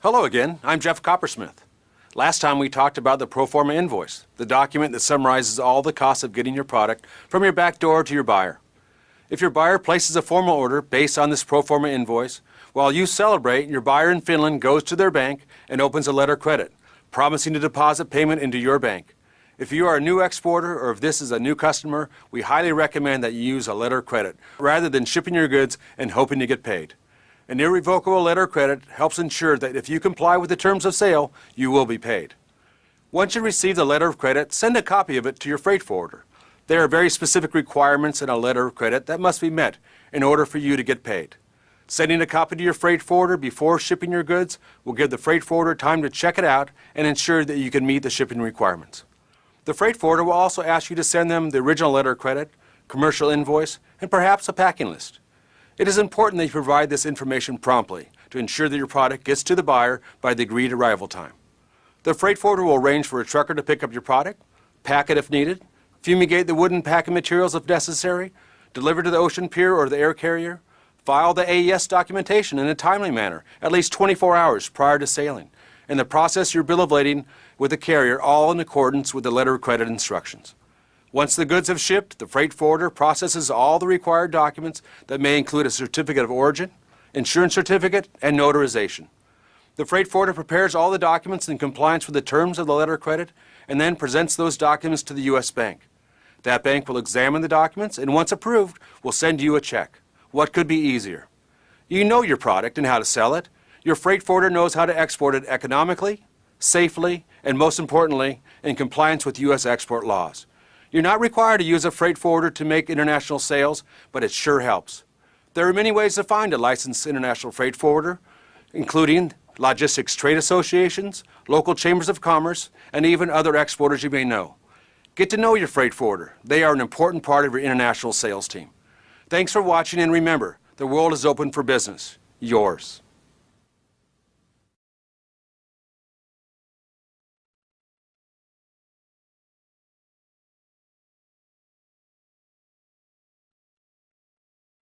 Hello again, I'm Jeff Coppersmith. Last time we talked about the pro forma invoice, the document that summarizes all the costs of getting your product from your back door to your buyer. If your buyer places a formal order based on this pro forma invoice, while you celebrate, your buyer in Finland goes to their bank and opens a letter of credit, promising to deposit payment into your bank. If you are a new exporter or if this is a new customer, we highly recommend that you use a letter of credit rather than shipping your goods and hoping to get paid. An irrevocable letter of credit helps ensure that if you comply with the terms of sale, you will be paid. Once you receive the letter of credit, send a copy of it to your freight forwarder. There are very specific requirements in a letter of credit that must be met in order for you to get paid. Sending a copy to your freight forwarder before shipping your goods will give the freight forwarder time to check it out and ensure that you can meet the shipping requirements. The freight forwarder will also ask you to send them the original letter of credit, commercial invoice, and perhaps a packing list. It is important that you provide this information promptly to ensure that your product gets to the buyer by the agreed arrival time. The freight forwarder will arrange for a trucker to pick up your product, pack it if needed, fumigate the wooden packing materials if necessary, deliver to the ocean pier or the air carrier, file the AES documentation in a timely manner, at least 24 hours prior to sailing, and then process your bill of lading with the carrier, all in accordance with the letter of credit instructions. Once the goods have shipped, the freight forwarder processes all the required documents that may include a certificate of origin, insurance certificate, and notarization. The freight forwarder prepares all the documents in compliance with the terms of the letter of credit and then presents those documents to the U.S. Bank. That bank will examine the documents and once approved, will send you a check. What could be easier? You know your product and how to sell it. Your freight forwarder knows how to export it economically, safely, and most importantly, in compliance with U.S. export laws. You're not required to use a freight forwarder to make international sales, but it sure helps. There are many ways to find a licensed international freight forwarder, including logistics trade associations, local chambers of commerce, and even other exporters you may know. Get to know your freight forwarder. They are an important part of your international sales team. Thanks for watching, and remember, the world is open for business. Yours.